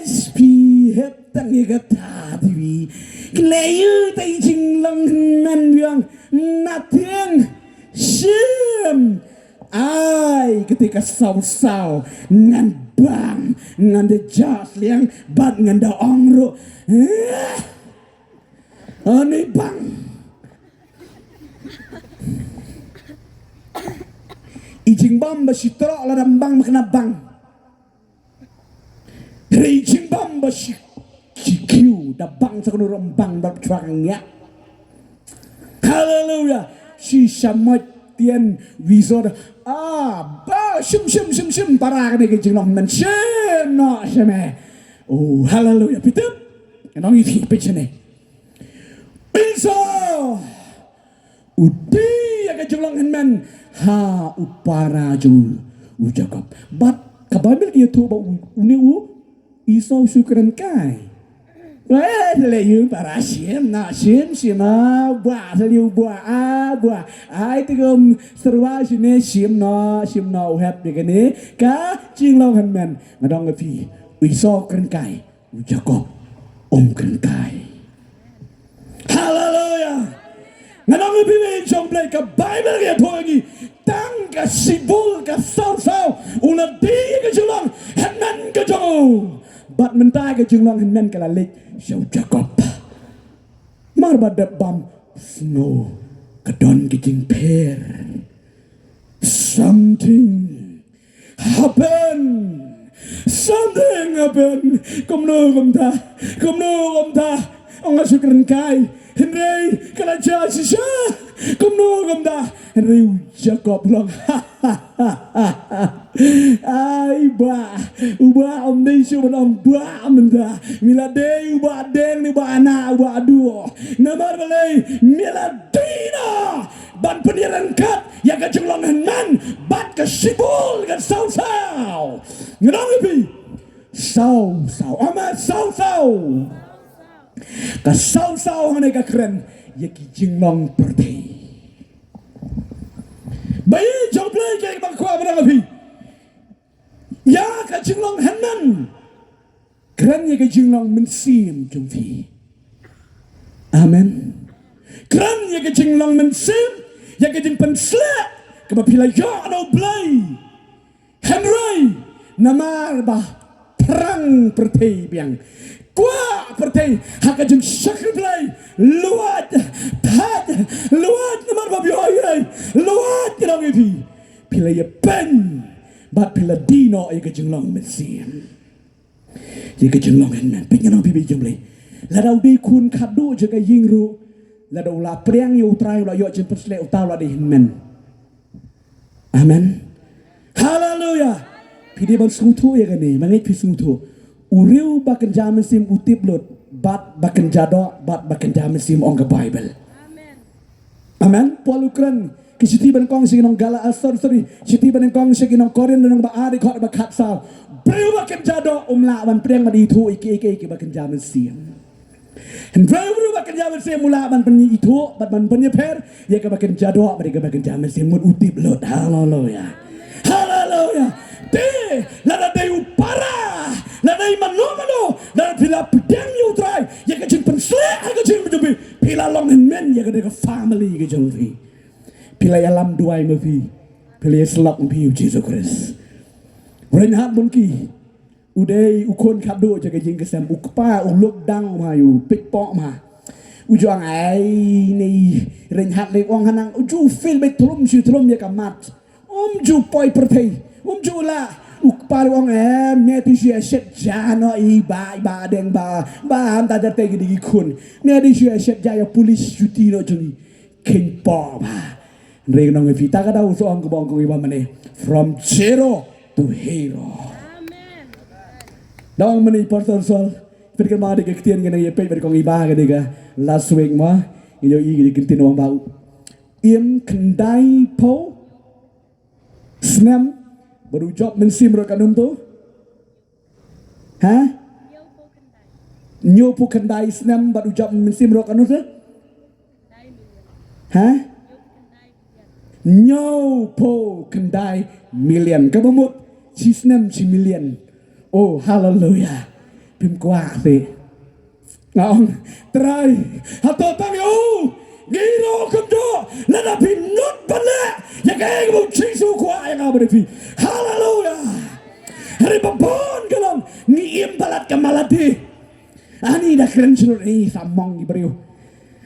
Spihep tang ega tadi. Kelayu tai jing long nan biang nothing. Sim. Ai ketika saw ngan bang ngan de jas liang bat ngan da ongro. Ani bang. Ijing bam basi trok la bang makna bang. Ijing bam basi kiu da bang sakunu rombang da chuangnya. Hallelujah. Si samot tien visor ba shim para ne ke jing long man shim no shame. Oh hallelujah. Pitep. Kanong ifi pechene. Bisa. Udi ya ke jing long man. Ha upara jung ujakap bat kababil kia tu ba uni iso syukuran kai le yu para sim na sim ba seliu ba ai tigum serwa sine sim no hap de kene ka jinglong han men ngadong fi iso kren kai ujakap kren kai. Hallelujah. Nganong ibig jong play ka Bible ya togi tang ka sibul ka saw una di ka julang hanan ka jong bat mentai ka julang hanan ka lalik shaw Jacob mar badap bam snow ka don ki jing pair something happen kom no kom ta ông syukran kai Henry kala jasisha kumno gamda Henry Jacob long ai ba uba om dei syuban om ba amda mila dei uba deng ni ba ana uba duo namar balai mila dina ban pendiran kat ya ka jenglong nan bat ka sibul ka saw ngadong ibi saw ama saw ka saw hane ka keren ya ki jinglong perti bayi joble ke bang kwa bang api ya ka jinglong hanan keren ya ka jinglong mensim jumfi amen keren ya ka jinglong mensim ya ka jing pensle ka bapila ya no blay Henry namar ba perang perti biang Kwa pertai haka jeng sacrifice luat namar babi ayai luat kirang ipi pila ya pen bat pila dino ya kejeng long mesin ya kejeng long hen pingin ang pibi jemle ladau di kun kadu jaga yingru ladau la priang yu trai la yo jen persle utaw la di men amen hallelujah pidi ban sungtu ya gani mangai pi sungtu Uriu bakan jamin sim utip lot bat bakan jado bat bakan jamin sim ong Bible. Amen. Polukran kisiti ban kong sing nong gala sorry siti ban kong sing nong Korean nong ba ari kok ba khat sa. Breu bakan jado umla ban priang madi itu iki bakan jamin sim. And breu bakan jamin sim mula ban penyi itu bat ban penyi per ya ka bakan jado mereka bakan jamin sim mut utip lot. Hallelujah. Hallelujah. De lada de upara lada imano lada pila pedang yu try ya ka jing pensle ka jing menjubi pila long and men ya ka de family ka jing fi pila ya lam duai ma fi pila ya selak fi Jesus Christ ren hat bunki udai ukon kado ja ka jing kesam ukpa uluk dang ma yu pik pok ma ujang ai ni ren hat le wong hanang uju fil be trum ya ka mat ju poi pertai jula ukpal wong me ti sia set jano iba deng ba am ta te gi kun me ti sia set ja ya police duty no juni king po ba Reng nong epi tak ada usuang ke bangkong iba mane from zero to hero. Dong mane pastor sol pergi mah de ketian gana ye pe berkong iba ke dega last week mah yo i de ketian wang bau. Im kendai po snam baru job mensim ro kanum tu. Ha? Nyopo kendai snam baru job mensim ro kanum tu. Ha? Nyopo kendai million ka bamut si snam si million. Oh hallelujah. Pim kuat sih. Ngong try hato tang yo giro kumjo lada pim not bale ya kaya mo chisu kuat yang apa depi. Hallelujah. Hari babon kalong ni imbalat kamalati. Ani dah keren sulur ni samong iberiu.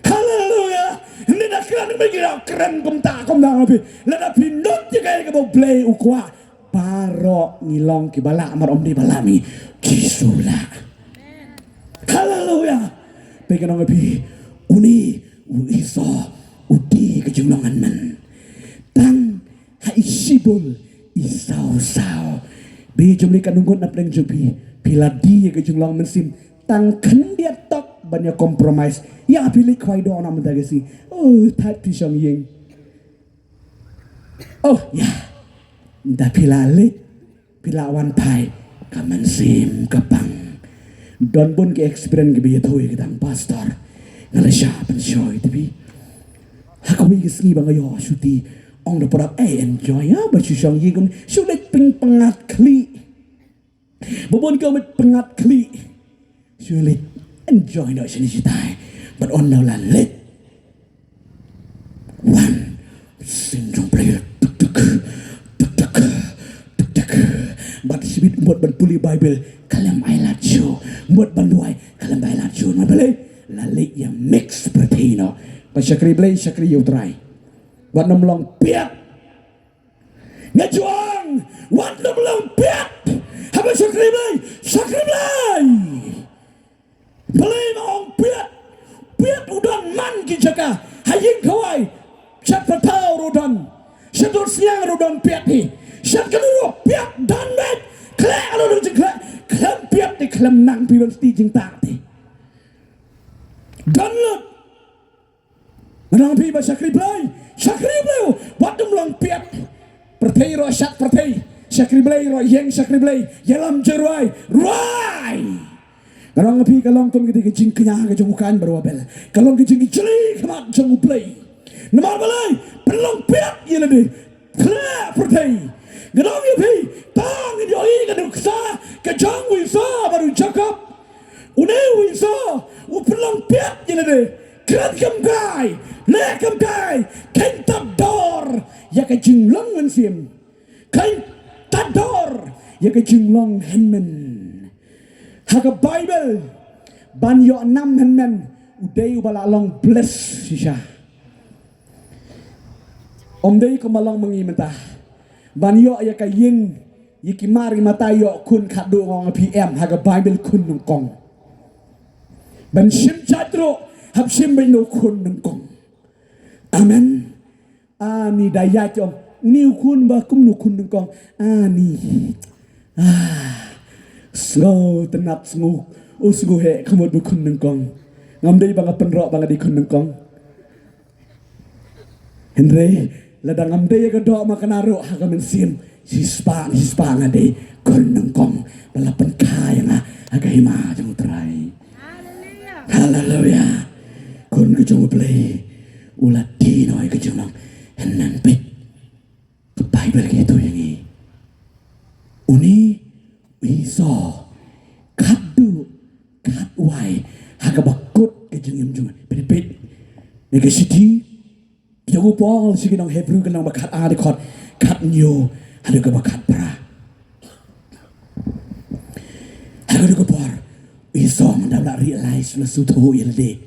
Hallelujah. Hindi na keren magiraw keren kumta kumta ngapi. Lada pinot ya kaya mo play ukwa. Paro ngilong kibala marom di balami kisula. Hallelujah. Pegang ngapi uni uiso udi kejumlangan man. Tang haisibul isau sao. Bi jumli kanungkot na pleng jupi piladi kejumlang mensim. Tang kendia tok banyak kompromis. Ya pilih kwai do na mendagasi. Oh tat pisang yeng. Oh ya. Dah pila lit pila wan pai kaman sim kapang. Don pun ke experience ke biya thoi ke tang pastor. Ngalasya penshoy tapi. Hakawi kesni bang ayo syuti ong da porap enjoy ya bacu syang yeng sulit peng pengat kli. Bobon kau met pengat kli. Sulit enjoy nak sini sitai. But on now lan lit. One syndrome player tuk tuk tuk tuk tuk tuk. But sibit buat ban puli Bible kalam I love you. Buat banduai kalam I love you. Mabale lalik yang mix pertino. Pas syakri blay syakri you try. Buat nomlong piat. Ngajuang. Buat nomlong piat. Habis syakri blay syakri blay. Blay maong piat. Piat udan man kijaka. Haying kawai. Syat patau rodan. Syatur siang rodan piat ni. Syat kedua piat dan met. Klek alo dujeng klek. Klem piat ni klem nang piwan sti jeng tak ni. Dan lut. Menang pi ba syakri blay. Syakri blay. Wat dumlang piat. Pertei ro syat pertei. Syakri blay ro yeng syakri blay. Yalam jeruai. Ruai. Kalau ngapi kalau kau kita kecing kenyang ke jumukan berwabel. Kalau kecing kecili kemat jamu play. Nama balai pelong piat ye lede. Klep pertei. Kalau ngapi tang ini oi kaduk sa kejang wisa baru cakap. Unai wisa pelong piat ye lede. Kret kamkai, le kamkai, kain tador ya kecing long mensim. Kain tador ya kecing long henmen. Haka Bible banyo 6 henmen uday ubala long bless sisya. Day ko malong mangimenta. Banyo ya kaying yikimari matayo kun kadu ngong PM haka Bible kun nung kong. Ban sim chatro hab sim bino kun nung kong. Amen. Ani dayat om niu kun ba kum nu kun nung kong. Ani. Slow tenap senguk usgu he kemud bukun nengkong ngamdai banga penrok banga di kun nengkong Henry ladang ngamdai ka do makanaro ha kamen sim hispa ngade kun nengkong balapan kaya nga aga hima jang try hallelujah kun ke jang play ulat dino ke jang henan pit Bible gitu yang uni Iso kadu kadwai hagabakut kejeng jung pit negasiti jogo pol sige nang Hebrew kanang bakat ade kot kat nyo hadu ka bakat para hadu ka por iso mandala realize la suto yelde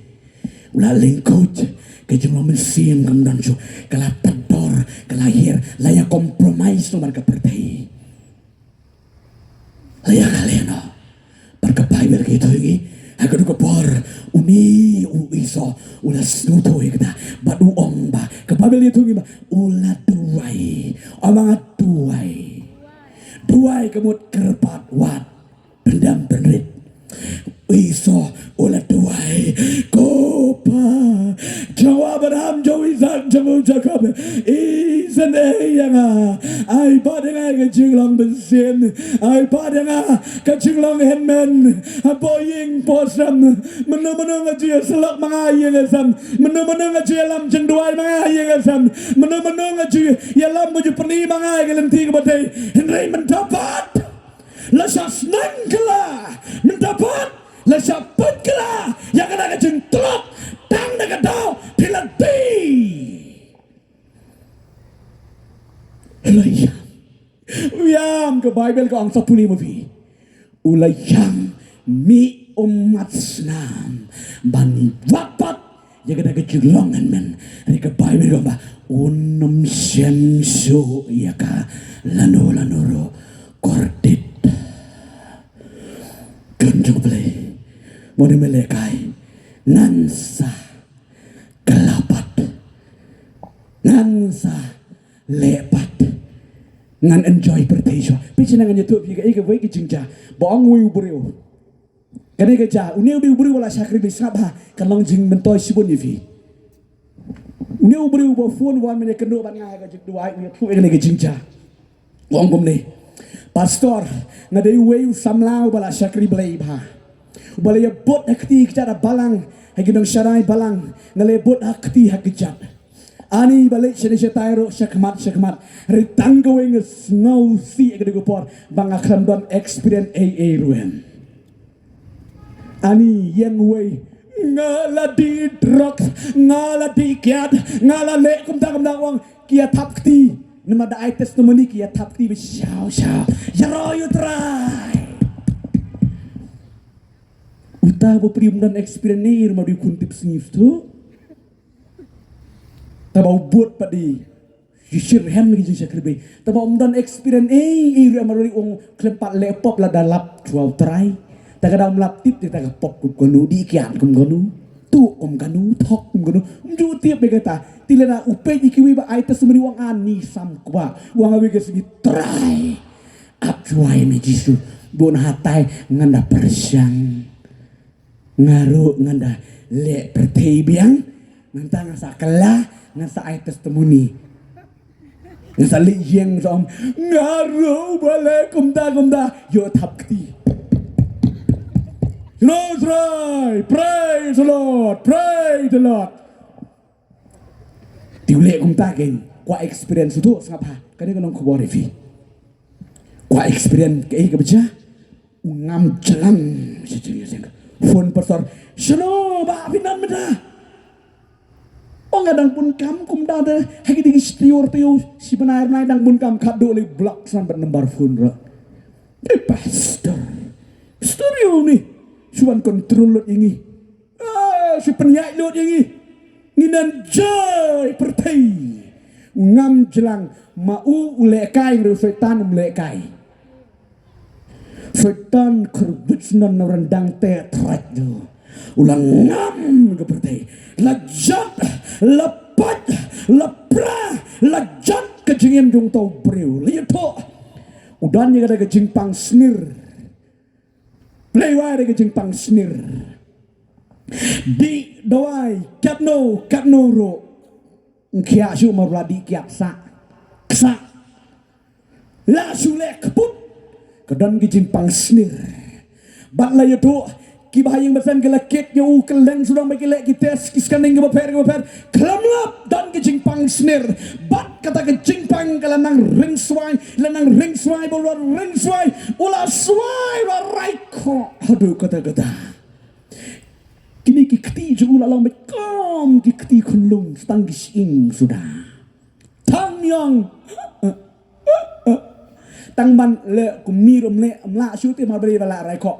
ula lengkot kejeng lamen sim kam danjo kala tador kala hir laya compromise no marka pertai Laya kalian no, berkepai berkitu ini, aku tu kepor, uni iso, ulas nuto kita, badu ong ba, Babel itu gimana? Ulah duai, omang duai, duai kemut kerpat wat, pendam penrit. Iso ulah duai, kopa, Jawa Abraham, Jawa Isaac, Jawa Jacob, Isan yang ay padang kecilong bensin, ay padang kecilong henmen, apoying posam, menung aja selak mengayang asam, menung aja lam cenduai mengayang asam, menung aja ya lam baju perni mengayang lenti kebatai, Henry mendapat, lasas nangkala mendapat. Lasaput kala yang kena kecing telok tang nak tahu pilati ulayam uyam ke Bible ke angsa puni mafi ulayam mi umat Islam bani wapat yang kena kecing longan men hari ke Bible ke apa unum syamsu ya ka lanuro kordit ganjung play Moni melekai nansa kelapat nansa lepat ngan enjoy bertejo picinangan YouTube juga ika baik jingja boong wi ubreu kane keja unia ubi ubreu wala syakri bisabha kalong jing mentoy sibun yifi unia ubreu bo phone wan mene kendo ban nga ka jik duai unia tu kane ke jingja boong bomne pastor ngadai wi samlau bala syakri blai bha Balaya bot hakti kejar balang, hagi nang syarai balang, ngale bot hakti hakijat. Ani balik sini syatairo syakmat, ritanggawe ngau si agak digopor, bang akram don experience ruem. Ani yang way ngala di drug, ngala di kiat, ngala le kumda wang kiat hakti. Nama da ites nomoni kiat hakti bisyaw, yaro you try. Uta bo prium dan experience mau dikuntip sengif tu, tabau buat padi, jisir hem lagi jisir kerbe, tabau dan experience mau dari ong kelempat laptop lah dalap jual try, tak ada melap tip kita pop kunu di kian kunu, tu kanu, tok kanu, jauh tiap berkata, tilena upay ikiwi ba aitas semua uang ani sam kuba, uang awe kesegi try, apjuai mejisu, bon hatai nganda persiang. Ngaru nganda le pertei biang nganta ngasa kala ngasa ai testimoni ngasa li yeng som ngaru bale kumda yo thapti Lord praise the Lord tiule kumta gen kwa experience tu sapa kani kanong kubore fi kwa experience ke baca ungam jalan sejeng phone pastor shano ba pinan meda o ngadang pun kam kum da de hagi digi stior teu si benar nai dang pun kam kado le block san ber nomor phone ra pastor yo ni suan kontrol lot ingi si penyai lot ingi nginan joy pertai ngam jelang mau ulekai ru setan ulekai Setan kerbitsnan rendang tetrat tu. Ulang ngam kepertai. Lajat, lepat, lepra, lajat kejengem jong tau breu. Lihat tu. Udan ni kata kejeng pang snir. Plewai kejeng pang snir. Di doai katno ro. Kia su marladi kiat sa. Ksa. La sulek keput. Kedan kijing pang snir batla yato kibahayang basan kelakit yu keleng sudang bagi lek kites kiskaning kebaper kelamlap dan kijing pang snir bat kata kijing pang kelanang ring swai bolor ring swai ula swai raiko aduh kata kini kikti ju ula lang bekom kikti kunlung stangis ing sudah tang yang tangban le kumirum le amla syuti ma beri bala rai ko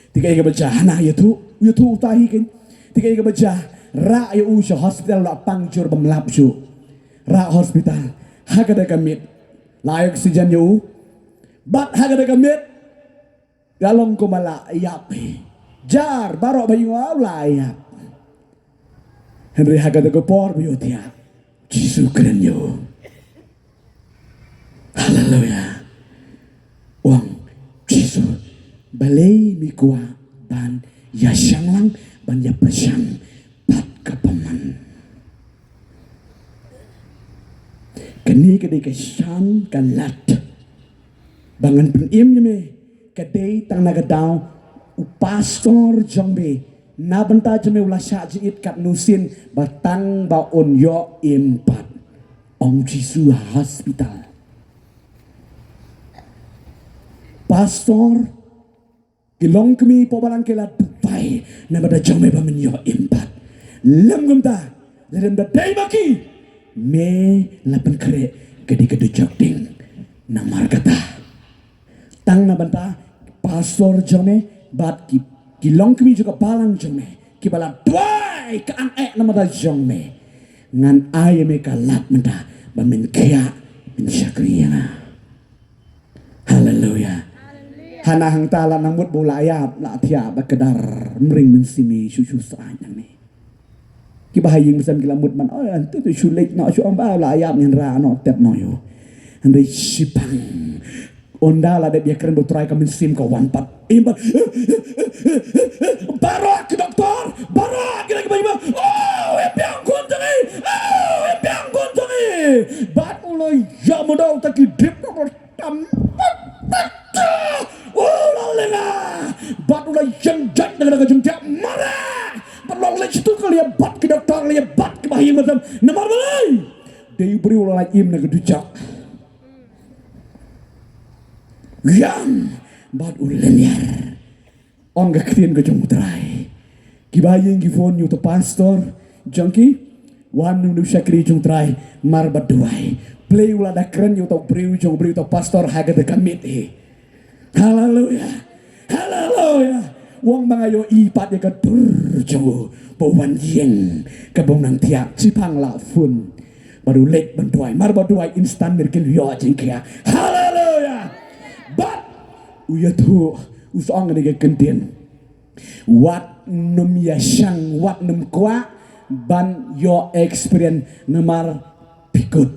tiga iga baca nah yaitu utahi kan tiga iga baca ra ya usha hospital la pangcur bamlap su ra hospital hagada kamit layak sijan yu bat hagada kamit galong ko mala yap jar barok bayu awla yap Henry hagad ko por biotia. Jisu keren yo. Hallelujah. Wang Jisu balay mi kuwa ban ya siyang lang ban ya pasyang pat kapaman. Kani kadai kasyam kalat. Bangan penim yame kadai tang nagadaw pastor jombe nabanta jame ula syajit kat nusin batang ba onyo impat Om Jisu hospital pastor kilong kami po balang kila Dubai nabada jome ba menyo impat lem gumta ledem da day baki me lapan kere gede gede jokding namar kata tang nabanta pastor jome bat kilong kami juga balang jome kibala duai ka ang namada jome ngan ay me kalat menda ba men kaya men syakriya. Hallelujah. Hana hang tala nang mut bola ayap la tia ba kedar mring men simi susu saan ni kibahaying besam gilamut man oh antu tu sulik no su amba la ayap nyen ra no tep no yo andai sipang onda la de dia keren botrai kami sim ka wan pat imba barak doktor barak kira kira oh empiang kuntangi bat ulai ya modal taki dip tam oh lalena bat ulai jeng jeng dengan jeng jeng marah balong lagi tu kali ya bat ke doktor ya bat ke bayi macam nomor balai dia beri ulai im nak dujak yang bat uleniar on gaktin ke jong utrai kibayeng gifon yu to pastor jangki wan nu syakri jong trai mar baduai play ula da keren yu to briu to pastor haga de kamit hallelujah hallelujah wong mangayo ipat ya kedur jong pawan yeng kabong nang tiak cipang la fun baru lek banduai mar baduai instan merkel yo jengkia hallelujah but uya tu usong ni kentien wat num ya syang wat num kwa ban yo experience namar pikut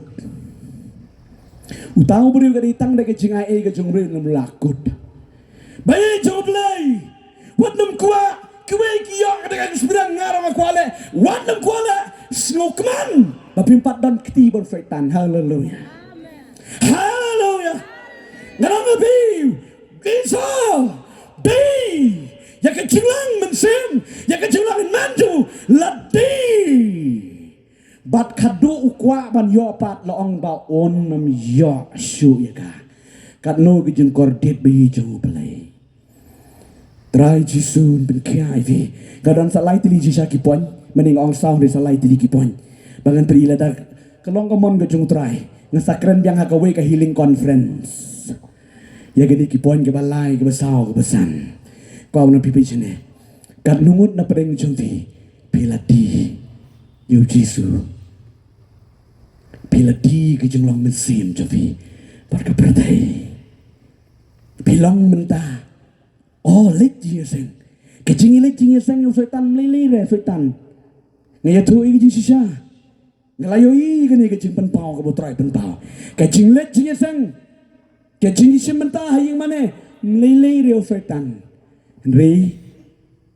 utang beri ka ditang da ke jingai ke jongre num lakut bayi joblay wat num kwa kwe ki yo ka experience ngarang kwale wat num kwale snokman bapimpat dan kti bon setan hallelujah hallelujah ngarang abi Isa di ya kecilang mensim ya kecilang manju ladi bat kadu ukwa ban yo pat loong ba on nam yo shu ya ka kat no gijeng kordit bi jo play try jisun ben kai vi kadang salai tili jisa ki pon mening ong saw de salai tili ki pon bangan tri la da kelong komon gejung try ngesakren biang hakawe ka healing conference ya gede ki pon ke balai ke besau ke besan kau na pipi sini kat nungut na pedeng jonti pilati yu jisu pilati ke jenglong mesim jonti par ke pertai bilang menta oh lek jiesen ke jingi lek jiesen yu setan lili re setan ngaya tu igi jisisa ngelayoi ke ni ke jing penpau ke botrai penpau ke jing lek jiesen ke jingi sementah yang mana lele reo setan rei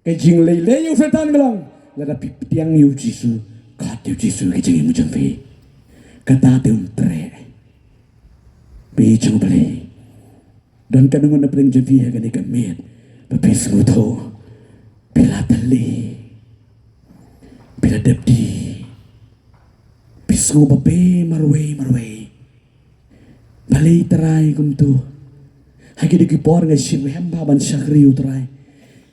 ke jing lele yu setan gelong lada tiang yu jisu kat yu jisu ke jingi mujang fi kata teum tre bi jang beli dan kadang na pring javi ha kani kamet papis nguto bila tali bila depdi pisgo bape marway balay taray kumto hagi di kipor nga shibhem baban syakri utray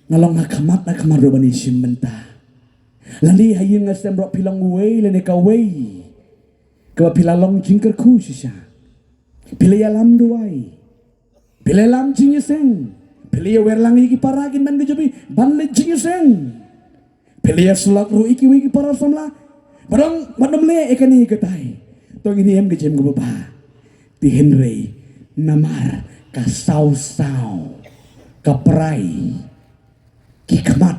ngalong hakamat na kamaro ba ni shimmenta lali hayin nga sembro pilang uway lani kaway kawa pilalong jingker ku sisya pilayalam duway pilayalam jingiseng pilaya lang iki paragin man gajabi banle jingiseng pilaya sulak ru iki wiki para samla barang madamle ekani ikatay tong ini em gajem gubaba di Henry namar kasau-sau kaprai kikamat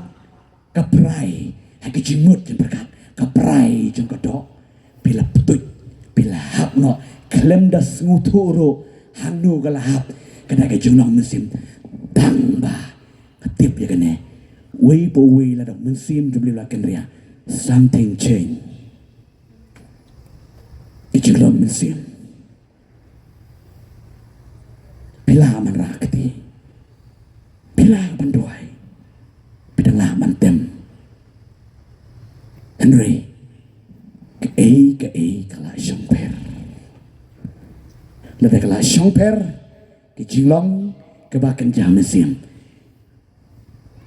kaprai hagi jimut yang berkat kaprai jong kodok bila petut bila hap no klem das nguturo hanu kalahap kada ke jong musim tamba ketip ya kene way po way la dok musim jom bila kenria something change ijong musim bila man rakti bila banduai bidanglah mantem Henry ke kala Jean-Pierre lebih kala Jean-Pierre ke Jinglong ke bahkan Jamesim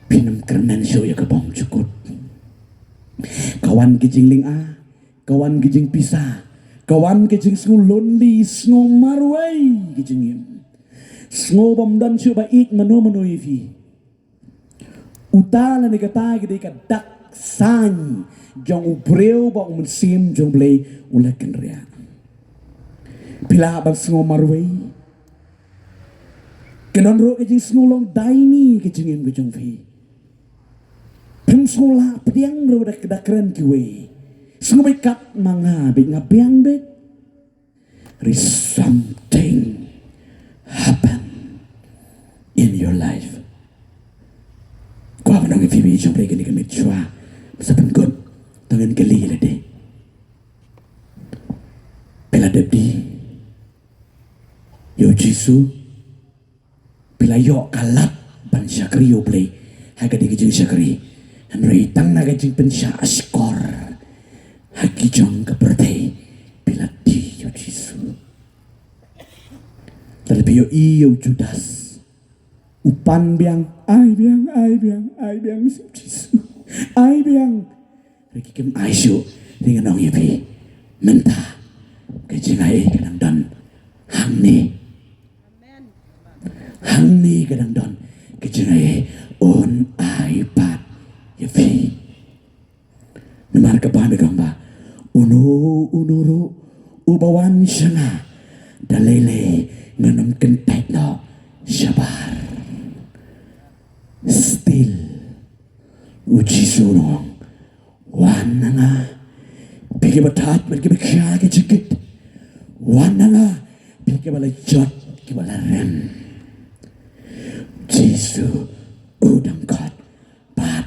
pinam kermen show ya ke bom cukut kawan ke Jingling A kawan ke Jing Pisa kawan ke Jing Sngu Lonely Sngu Marway ke Jingim Sngu bom dan coba ik mano ifi utala ni kata ke ka dak san jong ubreu ba musim jong blay ulakan ria pila bang Sngu Marway kenon ro ke Jing Sngu Long daini ke Jingim ke jong fi pem sekolah pediang ro dak kedakran kiwe Sngu bekat manga be ngabiang be something happen in your life. Kau menang FB jom lagi ni kami cua sepen god tangan kali lah deh. Bila debdi, yo Jisu, bila yo kalat ban syakri yo play, haga digijing syakri, Henry tang naga jing pensya askor, hagi jong kepertai, bila di yo Jisu. Terlebih yo iyo Judas. Upan biang, ai biang, Jisu, ai biang. Lagi kem aisu dengan orang yepi, mentah, kejingai kadang don, hang ni kadang don, kejingai on iPad yepi. Namar kepan begamba, unuru, ubawan sana, dalele nganam kentek no, sabar. Still uji surong wana nga pigi batat pergi berkaya cikit wana nga pigi bala jot ki bala rem Jisu udang kot pat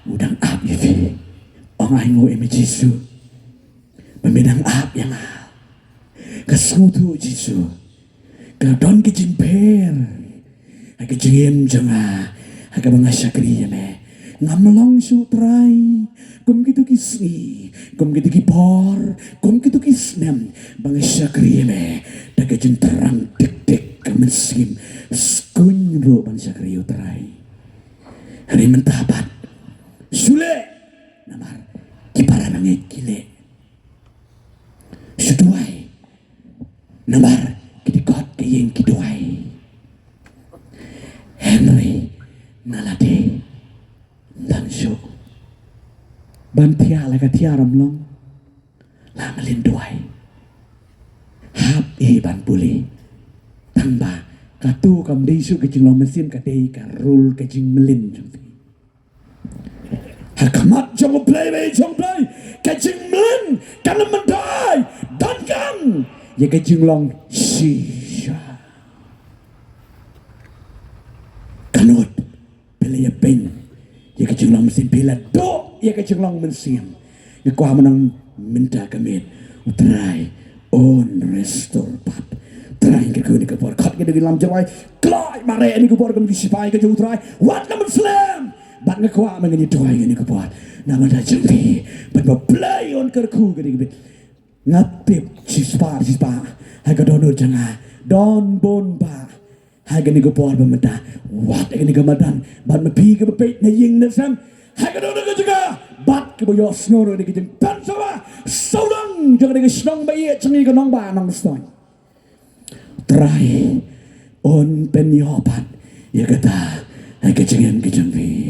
udang ap yevi ong ai ngo eme Jisu memedang ap yang kesutu Jisu kadon ki jimper ke jim janga Haga mga syakri me ngamlong sutrai kum gitu kisni kum gitu kipor kum gitu kisnem bang syakri me daga jenterang dik kemesim skun ro bang syakri utrai hari mentapat sule namar kipara nangit kile suduai namar kidikot kiyeng kiduai Henry nalade langsung bantia laga tiaram long la melinduai hap ban puli tamba katu kam deisu kecing long mesin kadei karul kecing melin hakamat jong play kecing melin kana mendai dan kan ya kecing long shisha kanut bila ya peng ya kecing long mesin bila do ya kecing long mesin ya kuah menang minta kami utrai on restore pat teraing ke kuni kepor kat ke dalam jawai klai mare ini kepor kami disipai ke utrai wat namun slam bat ngekuah mengeni doai ini kepor nama dah jempi bat play on kerku ke dikit ngatip sispa haga donor janga don bon ba haga ni kepor pemenda wat ini kemadan bat mepi ke bepet na ying na sam haga donor ke juga bat ke boyo snoro ni ke tan sawa saudang jangan ke snong bayi cengi ke nong ba nong stoi try on penyopat ya kata haga cengen ke jengvi